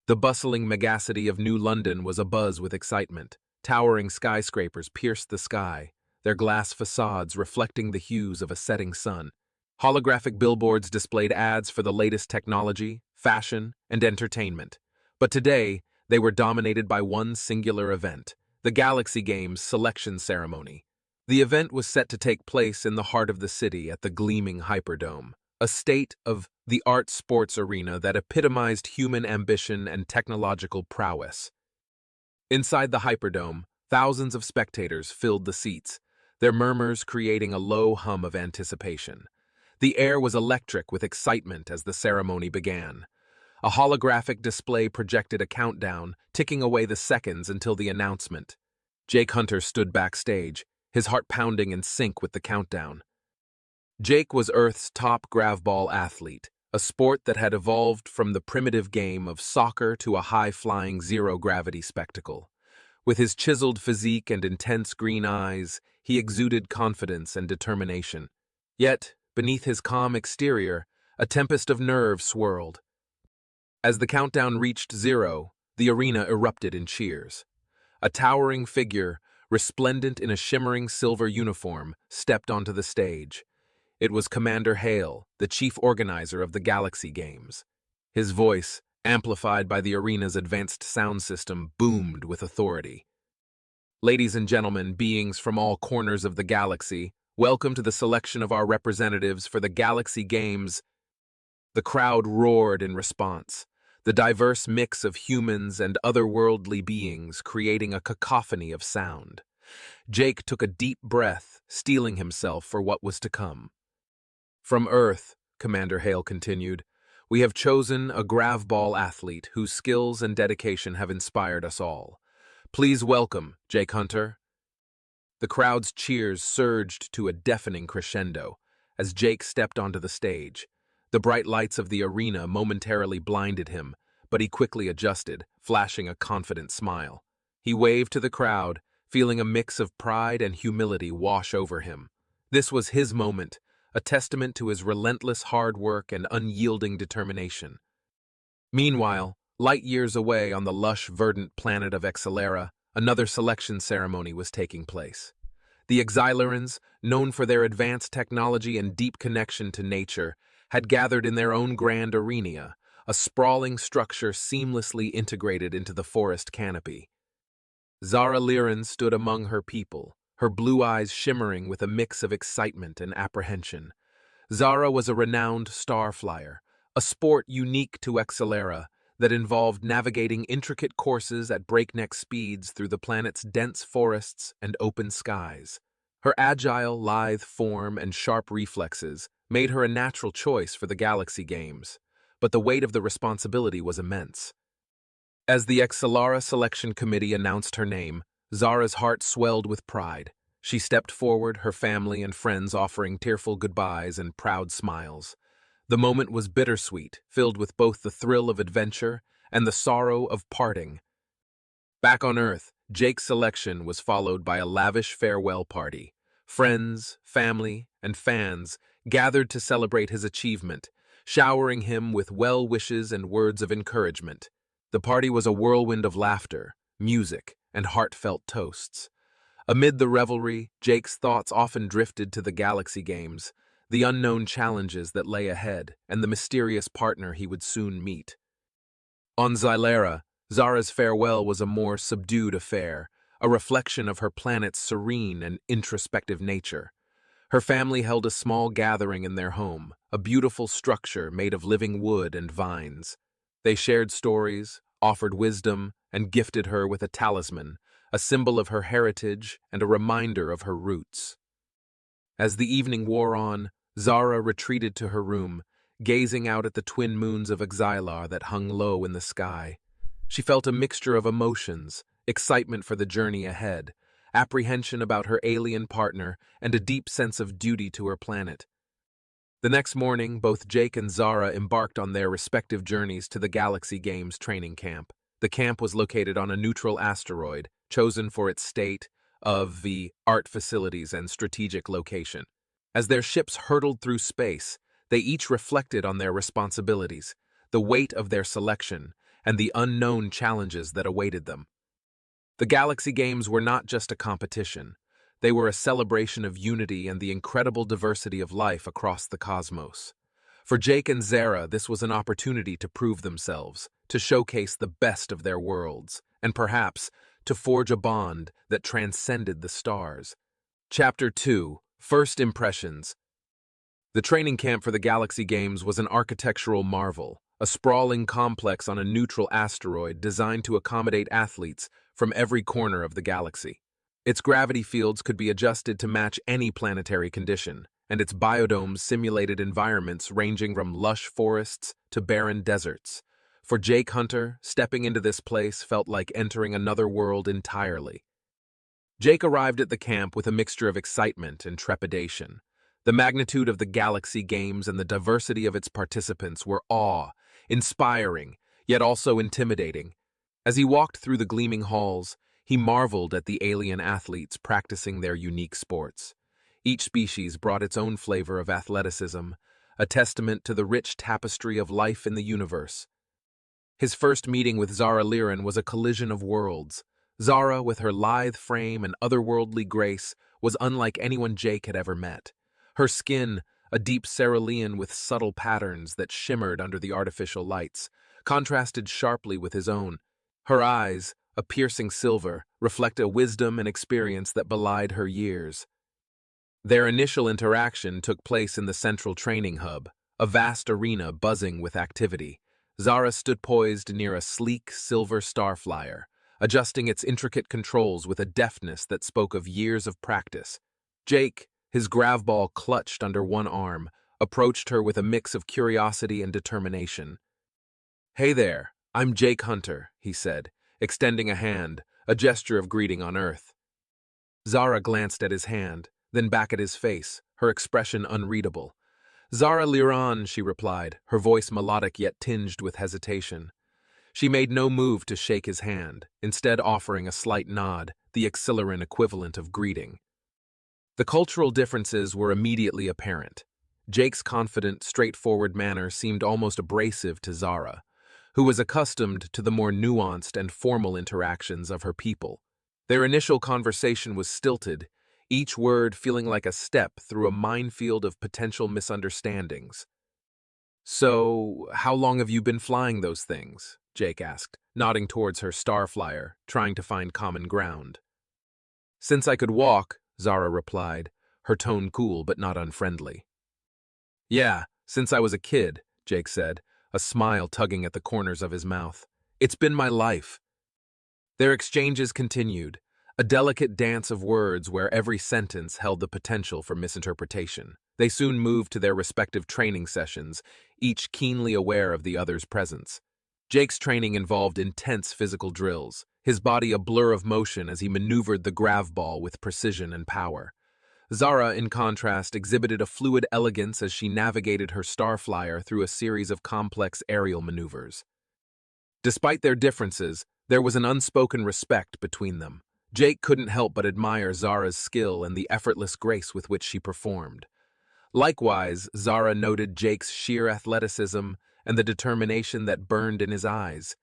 The bustling megacity of New London was abuzz with excitement. Towering skyscrapers pierced the sky, their glass facades reflecting the hues of a setting sun. Holographic billboards displayed ads for the latest technology, fashion, and entertainment. But today, they were dominated by one singular event, the Galaxy Games selection ceremony. The event was set to take place in the heart of the city at the gleaming Hyperdome, a state of the art sports arena that epitomized human ambition and technological prowess. Inside the Hyperdome, thousands of spectators filled the seats, their murmurs creating a low hum of anticipation. The air was electric with excitement as the ceremony began. A holographic display projected a countdown, ticking away the seconds until the announcement. Jake Hunter stood backstage, his heart pounding in sync with the countdown. Jake was Earth's top gravball athlete, a sport that had evolved from the primitive game of soccer to a high-flying zero-gravity spectacle. With his chiseled physique and intense green eyes, he exuded confidence and determination. Yet, beneath his calm exterior, a tempest of nerves swirled. As the countdown reached 0, the arena erupted in cheers. A towering figure, resplendent in a shimmering silver uniform, stepped onto the stage. It was Commander Hale, the chief organizer of the Galaxy Games. His voice, amplified by the arena's advanced sound system, boomed with authority. "Ladies and gentlemen, beings from all corners of the galaxy, welcome to the selection of our representatives for the Galaxy Games." The crowd roared in response, the diverse mix of humans and otherworldly beings creating a cacophony of sound. Jake took a deep breath, steeling himself for what was to come. "From Earth," Commander Hale continued, "we have chosen a gravball athlete whose skills and dedication have inspired us all. Please welcome Jake Hunter." The crowd's cheers surged to a deafening crescendo as Jake stepped onto the stage. The bright lights of the arena momentarily blinded him, but he quickly adjusted, flashing a confident smile. He waved to the crowd, feeling a mix of pride and humility wash over him. This was his moment, a testament to his relentless hard work and unyielding determination. Meanwhile, light years away on the lush, verdant planet of Excelera, another selection ceremony was taking place. The Exilerans, known for their advanced technology and deep connection to nature, had gathered in their own grand arena, a sprawling structure seamlessly integrated into the forest canopy. Zara Liren stood among her people, her blue eyes shimmering with a mix of excitement and apprehension. Zara was a renowned star flyer, a sport unique to Excelera that involved navigating intricate courses at breakneck speeds through the planet's dense forests and open skies. Her agile, lithe form and sharp reflexes made her a natural choice for the Galaxy Games, but the weight of the responsibility was immense. As the Excelera Selection Committee announced her name, Zara's heart swelled with pride. She stepped forward, her family and friends offering tearful goodbyes and proud smiles. The moment was bittersweet, filled with both the thrill of adventure and the sorrow of parting. Back on Earth, Jake's selection was followed by a lavish farewell party. Friends, family, and fans gathered to celebrate his achievement, showering him with well wishes and words of encouragement. The party was a whirlwind of laughter, music, and heartfelt toasts. Amid the revelry, Jake's thoughts often drifted to the Galaxy Games, the unknown challenges that lay ahead, and the mysterious partner he would soon meet. On Xylera, Zara's farewell was a more subdued affair, a reflection of her planet's serene and introspective nature. Her family held a small gathering in their home, a beautiful structure made of living wood and vines. They shared stories, offered wisdom, and gifted her with a talisman, a symbol of her heritage and a reminder of her roots. As the evening wore on, Zara retreated to her room, gazing out at the twin moons of Exilar that hung low in the sky. She felt a mixture of emotions, excitement for the journey ahead, apprehension about her alien partner, and a deep sense of duty to her planet. The next morning, both Jake and Zara embarked on their respective journeys to the Galaxy Games training camp. The camp was located on a neutral asteroid, chosen for its state of the art facilities and strategic location. As their ships hurtled through space, they each reflected on their responsibilities, the weight of their selection, and the unknown challenges that awaited them. The Galaxy Games were not just a competition. They were a celebration of unity and the incredible diversity of life across the cosmos. For Jake and Zara, this was an opportunity to prove themselves, to showcase the best of their worlds, and perhaps to forge a bond that transcended the stars. Chapter 2: First Impressions. The training camp for the Galaxy Games was an architectural marvel, a sprawling complex on a neutral asteroid designed to accommodate athletes from every corner of the galaxy. Its gravity fields could be adjusted to match any planetary condition, and its biodomes simulated environments ranging from lush forests to barren deserts. For Jake Hunter, stepping into this place felt like entering another world entirely. Jake arrived at the camp with a mixture of excitement and trepidation. The magnitude of the Galaxy Games and the diversity of its participants were awe-inspiring, yet also intimidating. As he walked through the gleaming halls, he marveled at the alien athletes practicing their unique sports. Each species brought its own flavor of athleticism, a testament to the rich tapestry of life in the universe. His first meeting with Zara Liren was a collision of worlds. Zara, with her lithe frame and otherworldly grace, was unlike anyone Jake had ever met. Her skin, a deep cerulean with subtle patterns that shimmered under the artificial lights, contrasted sharply with his own. Her eyes, a piercing silver, reflect a wisdom and experience that belied her years. Their initial interaction took place in the central training hub, a vast arena buzzing with activity. Zara stood poised near a sleek silver starflyer, adjusting its intricate controls with a deftness that spoke of years of practice. Jake, his gravball clutched under one arm, approached her with a mix of curiosity and determination. "Hey there, I'm Jake Hunter," he said, extending a hand, a gesture of greeting on Earth. Zara glanced at his hand, then back at his face, her expression unreadable. "Zara Liren," she replied, her voice melodic yet tinged with hesitation. She made no move to shake his hand, instead offering a slight nod, the Exiliran equivalent of greeting. The cultural differences were immediately apparent. Jake's confident, straightforward manner seemed almost abrasive to Zara, who was accustomed to the more nuanced and formal interactions of her people. Their initial conversation was stilted, each word feeling like a step through a minefield of potential misunderstandings. "So, how long have you been flying those things?" Jake asked, nodding towards her starflyer, trying to find common ground. "Since I could walk," Zara replied, her tone cool but not unfriendly. "Yeah, since I was a kid," Jake said, a smile tugging at the corners of his mouth. "It's been my life." Their exchanges continued, a delicate dance of words where every sentence held the potential for misinterpretation. They soon moved to their respective training sessions, each keenly aware of the other's presence. Jake's training involved intense physical drills, his body a blur of motion as he maneuvered the gravball with precision and power. Zara, in contrast, exhibited a fluid elegance as she navigated her starflyer through a series of complex aerial maneuvers. Despite their differences, there was an unspoken respect between them. Jake couldn't help but admire Zara's skill and the effortless grace with which she performed. Likewise, Zara noted Jake's sheer athleticism and the determination that burned in his eyes.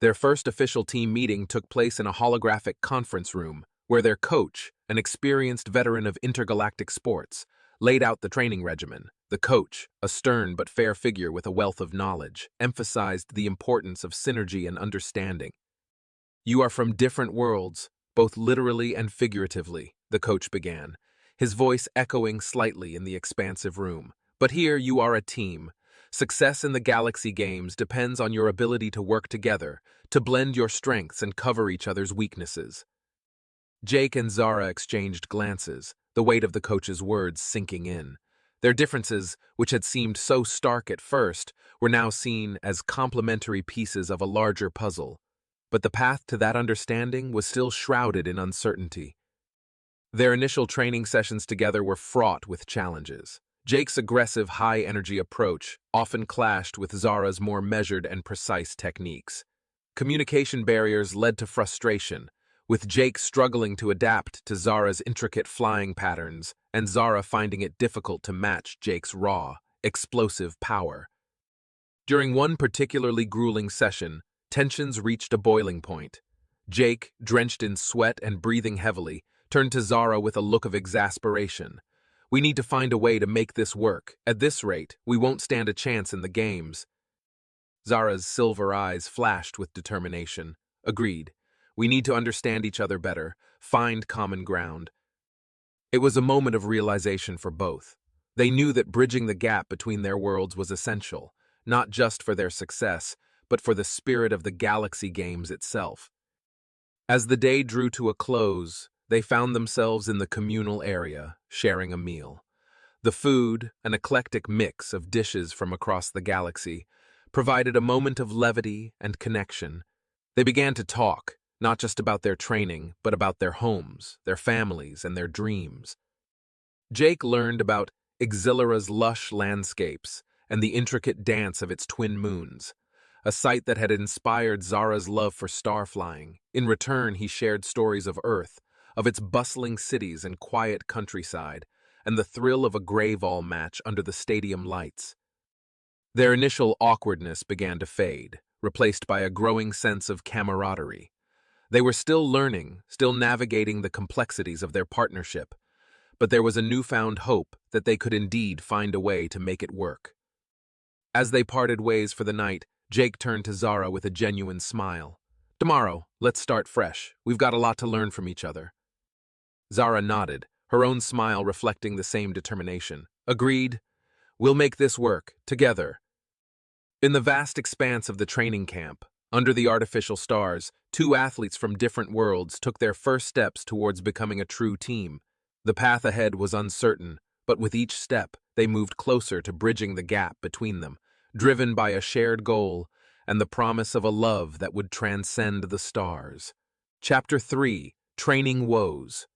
Their first official team meeting took place in a holographic conference room, where their coach, an experienced veteran of intergalactic sports, laid out the training regimen. The coach, a stern but fair figure with a wealth of knowledge, emphasized the importance of synergy and understanding. "You are from different worlds, both literally and figuratively," the coach began, his voice echoing slightly in the expansive room. "But here you are a team. Success in the Galaxy Games depends on your ability to work together, to blend your strengths and cover each other's weaknesses." Jake and Zara exchanged glances, the weight of the coach's words sinking in. Their differences, which had seemed so stark at first, were now seen as complementary pieces of a larger puzzle. But the path to that understanding was still shrouded in uncertainty. Their initial training sessions together were fraught with challenges. Jake's aggressive, high-energy approach often clashed with Zara's more measured and precise techniques. Communication barriers led to frustration, with Jake struggling to adapt to Zara's intricate flying patterns and Zara finding it difficult to match Jake's raw, explosive power. During one particularly grueling session, tensions reached a boiling point. Jake, drenched in sweat and breathing heavily, turned to Zara with a look of exasperation. "We need to find a way to make this work. At this rate, we won't stand a chance in the games." Zara's silver eyes flashed with determination. "Agreed. We need to understand each other better, find common ground." It was a moment of realization for both. They knew that bridging the gap between their worlds was essential, not just for their success, but for the spirit of the Galaxy Games itself. As the day drew to a close, they found themselves in the communal area, sharing a meal. The food, an eclectic mix of dishes from across the galaxy, provided a moment of levity and connection. They began to talk, not just about their training, but about their homes, their families, and their dreams. Jake learned about Exilera's lush landscapes and the intricate dance of its twin moons, a sight that had inspired Zara's love for star flying. In return, he shared stories of Earth, of its bustling cities and quiet countryside, and the thrill of a Greyval match under the stadium lights. Their initial awkwardness began to fade, replaced by a growing sense of camaraderie. They were still learning, still navigating the complexities of their partnership, but there was a newfound hope that they could indeed find a way to make it work. As they parted ways for the night, Jake turned to Zara with a genuine smile. "Tomorrow, let's start fresh. We've got a lot to learn from each other." Zara nodded, her own smile reflecting the same determination. "Agreed. We'll make this work, together." In the vast expanse of the training camp, under the artificial stars, two athletes from different worlds took their first steps towards becoming a true team. The path ahead was uncertain, but with each step, they moved closer to bridging the gap between them, driven by a shared goal and the promise of a love that would transcend the stars. Chapter 3: Training Woes.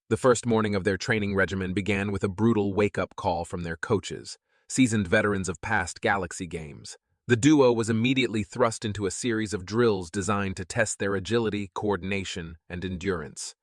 The first morning of their training regimen began with a brutal wake-up call from their coaches, seasoned veterans of past Galaxy Games. The duo was immediately thrust into a series of drills designed to test their agility, coordination, and endurance.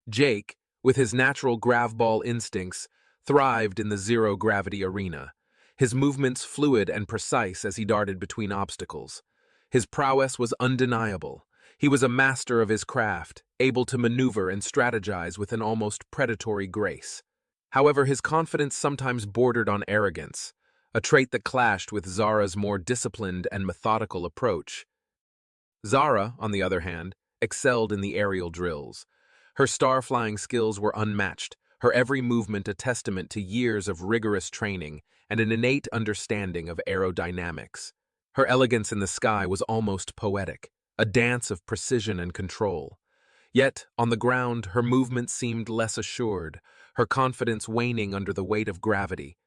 Jake, with his natural gravball instincts, thrived in the zero-gravity arena, his movements fluid and precise as he darted between obstacles. His prowess was undeniable. He was a master of his craft, able to maneuver and strategize with an almost predatory grace. However, his confidence sometimes bordered on arrogance, a trait that clashed with Zara's more disciplined and methodical approach. Zara, on the other hand, excelled in the aerial drills. Her star-flying skills were unmatched, her every movement a testament to years of rigorous training and an innate understanding of aerodynamics. Her elegance in the sky was almost poetic, a dance of precision and control. Yet, on the ground, her movement seemed less assured, her confidence waning under the weight of gravity.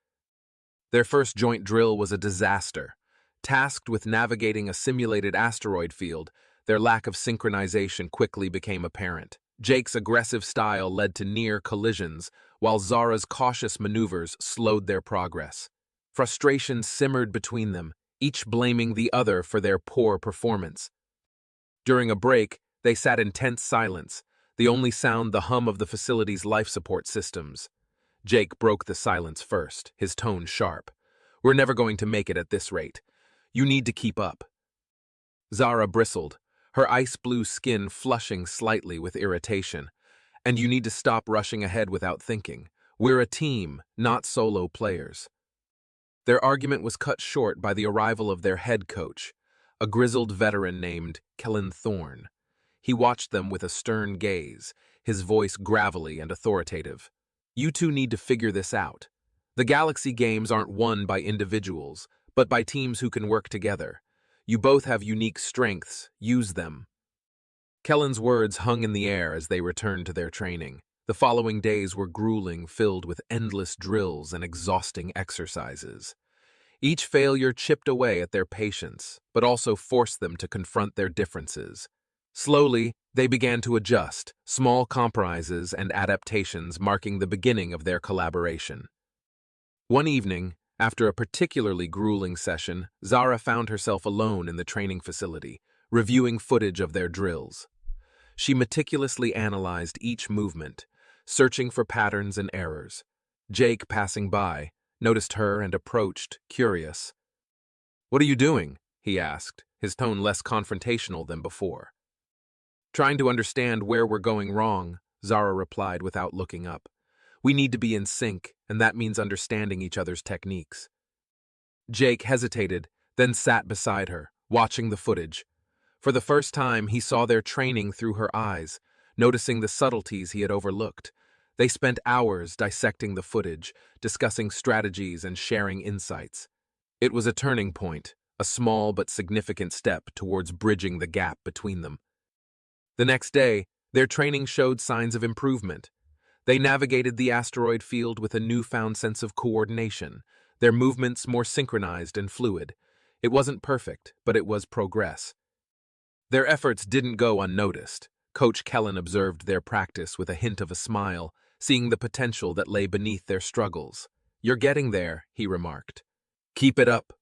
Their first joint drill was a disaster. Tasked with navigating a simulated asteroid field, their lack of synchronization quickly became apparent. Jake's aggressive style led to near collisions, while Zara's cautious maneuvers slowed their progress. Frustration simmered between them, each blaming the other for their poor performance. During a break, they sat in tense silence, the only sound the hum of the facility's life support systems. Jake broke the silence first, his tone sharp. "We're never going to make it at this rate. You need to keep up." Zara bristled, her ice-blue skin flushing slightly with irritation. "And you need to stop rushing ahead without thinking. We're a team, not solo players." Their argument was cut short by the arrival of their head coach, a grizzled veteran named Kellen Thorne. He watched them with a stern gaze, his voice gravelly and authoritative. "You two need to figure this out. The Galaxy Games aren't won by individuals, but by teams who can work together. You both have unique strengths, use them." Kellen's words hung in the air as they returned to their training. The following days were grueling, filled with endless drills and exhausting exercises. Each failure chipped away at their patience, but also forced them to confront their differences. Slowly, they began to adjust, small compromises and adaptations marking the beginning of their collaboration. One evening, after a particularly grueling session, Zara found herself alone in the training facility, reviewing footage of their drills. She meticulously analyzed each movement, searching for patterns and errors. Jake, passing by, noticed her and approached, curious. "What are you doing?" he asked, his tone less confrontational than before. "Trying to understand where we're going wrong," Zara replied without looking up. "We need to be in sync, and that means understanding each other's techniques." Jake hesitated, then sat beside her, watching the footage. For the first time, he saw their training through her eyes, noticing the subtleties he had overlooked. They spent hours dissecting the footage, discussing strategies and sharing insights. It was a turning point, a small but significant step towards bridging the gap between them. The next day, their training showed signs of improvement. They navigated the asteroid field with a newfound sense of coordination, their movements more synchronized and fluid. It wasn't perfect, but it was progress. Their efforts didn't go unnoticed. Coach Kellen observed their practice with a hint of a smile, seeing the potential that lay beneath their struggles. "You're getting there," he remarked. "Keep it up."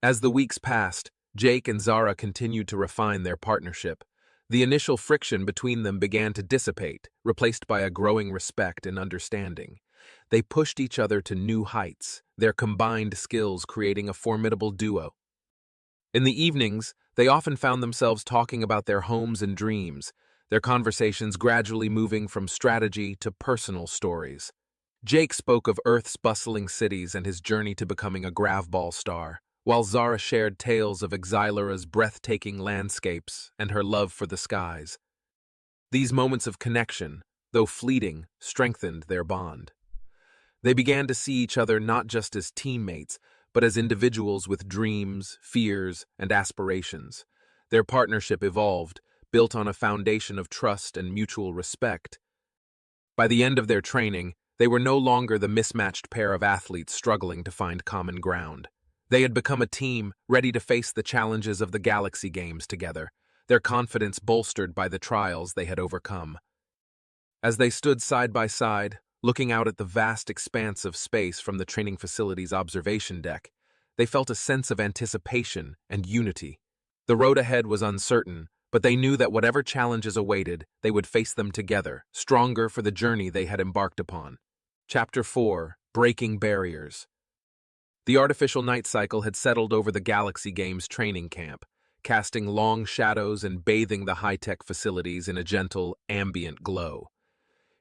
As the weeks passed, Jake and Zara continued to refine their partnership. The initial friction between them began to dissipate, replaced by a growing respect and understanding. They pushed each other to new heights, their combined skills creating a formidable duo. In the evenings, they often found themselves talking about their homes and dreams, their conversations gradually moving from strategy to personal stories. Jake spoke of Earth's bustling cities and his journey to becoming a gravball star, while Zara shared tales of Exilera's breathtaking landscapes and her love for the skies. These moments of connection, though fleeting, strengthened their bond. They began to see each other not just as teammates, but as individuals with dreams, fears, and aspirations. Their partnership evolved, built on a foundation of trust and mutual respect. By the end of their training, they were no longer the mismatched pair of athletes struggling to find common ground. They had become a team ready to face the challenges of the Galaxy Games together, their confidence bolstered by the trials they had overcome. As they stood side by side, looking out at the vast expanse of space from the training facility's observation deck, they felt a sense of anticipation and unity. The road ahead was uncertain, but they knew that whatever challenges awaited, they would face them together, stronger for the journey they had embarked upon. Chapter 4: Breaking Barriers. The artificial night cycle had settled over the Galaxy Games training camp, casting long shadows and bathing the high-tech facilities in a gentle, ambient glow.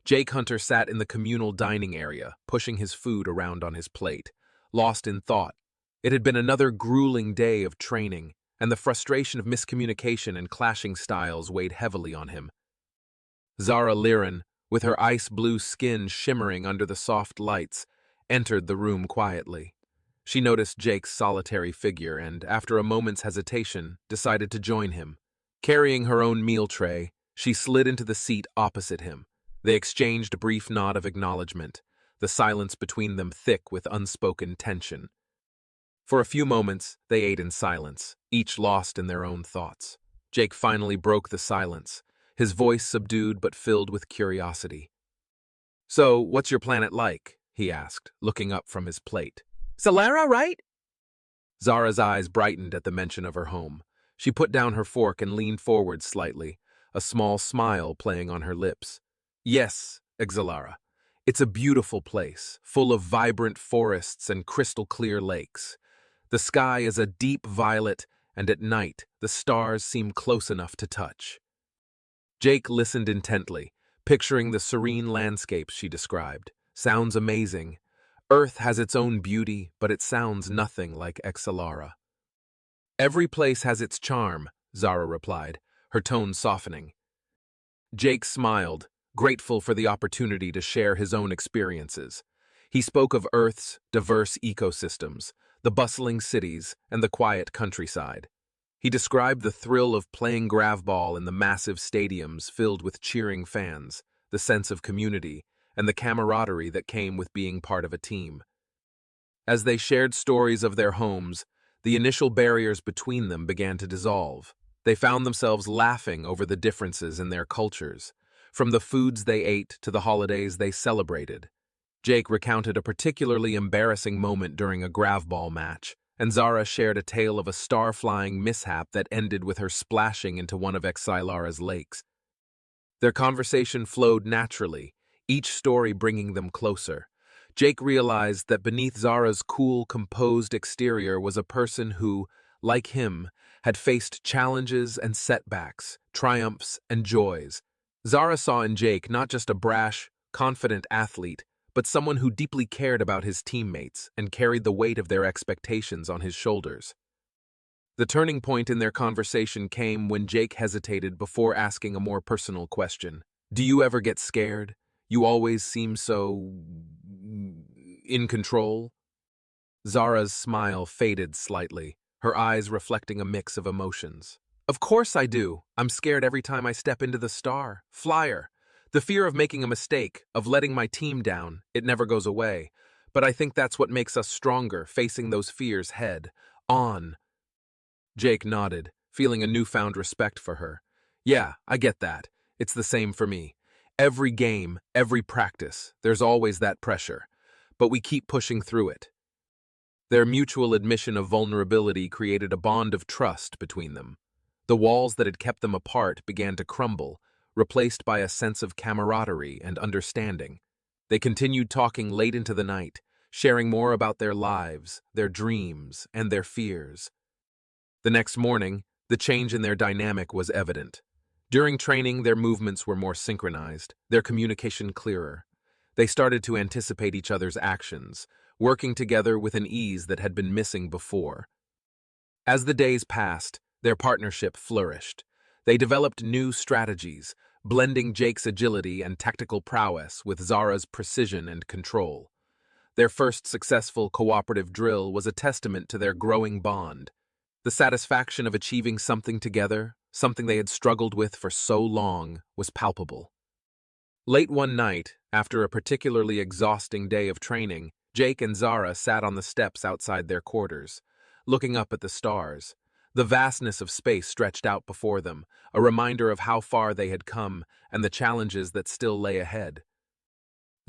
Jake Hunter sat in the communal dining area, pushing his food around on his plate, lost in thought. It had been another grueling day of training, and the frustration of miscommunication and clashing styles weighed heavily on him. Zara Liren, with her ice-blue skin shimmering under the soft lights, entered the room quietly. She noticed Jake's solitary figure and, after a moment's hesitation, decided to join him. Carrying her own meal tray, she slid into the seat opposite him. They exchanged a brief nod of acknowledgement, the silence between them thick with unspoken tension. For a few moments, they ate in silence, each lost in their own thoughts. Jake finally broke the silence, his voice subdued but filled with curiosity. "So, what's your planet like?" he asked, looking up from his plate. "Solara, right?" Zara's eyes brightened at the mention of her home. She put down her fork and leaned forward slightly, a small smile playing on her lips. "Yes, Exilera. It's a beautiful place, full of vibrant forests and crystal-clear lakes. The sky is a deep violet, and at night the stars seem close enough to touch." Jake listened intently, picturing the serene landscapes she described. "Sounds amazing. Earth has its own beauty, but it sounds nothing like Exilera." "Every place has its charm," Zara replied, her tone softening. Jake smiled, grateful for the opportunity to share his own experiences. He spoke of Earth's diverse ecosystems, the bustling cities, and the quiet countryside. He described the thrill of playing gravball in the massive stadiums filled with cheering fans, the sense of community, and the camaraderie that came with being part of a team. As they shared stories of their homes, the initial barriers between them began to dissolve. They found themselves laughing over the differences in their cultures, from the foods they ate to the holidays they celebrated. Jake recounted a particularly embarrassing moment during a gravball match, and Zara shared a tale of a star-flying mishap that ended with her splashing into one of Exilara's lakes. Their conversation flowed naturally, each story bringing them closer. Jake realized that beneath Zara's cool, composed exterior was a person who, like him, had faced challenges and setbacks, triumphs and joys. Zara saw in Jake not just a brash, confident athlete, but someone who deeply cared about his teammates and carried the weight of their expectations on his shoulders. The turning point in their conversation came when Jake hesitated before asking a more personal question. Do you ever get scared? You always seem so in control. Zara's smile faded slightly, her eyes reflecting a mix of emotions. Of course I do. I'm scared every time I step into the flyer. The fear of making a mistake, of letting my team down, it never goes away. But I think that's what makes us stronger, facing those fears head on. Jake nodded, feeling a newfound respect for her. Yeah, I get that. It's the same for me. Every game, every practice, there's always that pressure. But we keep pushing through it. Their mutual admission of vulnerability created a bond of trust between them. The walls that had kept them apart began to crumble, replaced by a sense of camaraderie and understanding. They continued talking late into the night, sharing more about their lives, their dreams, and their fears. The next morning, the change in their dynamic was evident. During training, their movements were more synchronized, their communication clearer. They started to anticipate each other's actions, working together with an ease that had been missing before. As the days passed, their partnership flourished. They developed new strategies, blending Jake's agility and tactical prowess with Zara's precision and control. Their first successful cooperative drill was a testament to their growing bond. The satisfaction of achieving something together, something they had struggled with for so long, was palpable. Late one night, after a particularly exhausting day of training, Jake and Zara sat on the steps outside their quarters, looking up at the stars. The vastness of space stretched out before them, a reminder of how far they had come and the challenges that still lay ahead.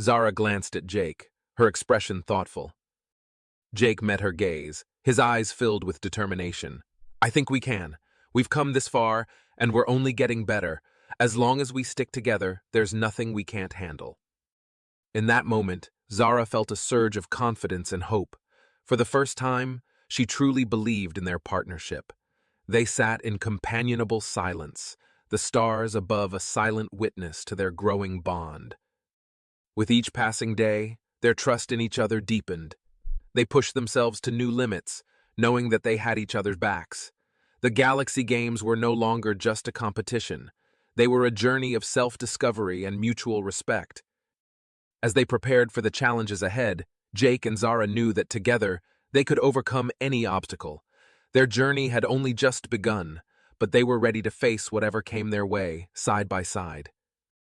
Zara glanced at Jake, her expression thoughtful. Jake met her gaze, his eyes filled with determination. I think we can. We've come this far, and we're only getting better. As long as we stick together, there's nothing we can't handle. In that moment, Zara felt a surge of confidence and hope. For the first time, she truly believed in their partnership. They sat in companionable silence, the stars above a silent witness to their growing bond. With each passing day, their trust in each other deepened. They pushed themselves to new limits, knowing that they had each other's backs. The Galaxy Games were no longer just a competition. They were a journey of self-discovery and mutual respect. As they prepared for the challenges ahead, Jake and Zara knew that together, they could overcome any obstacle. Their journey had only just begun, but they were ready to face whatever came their way, side by side.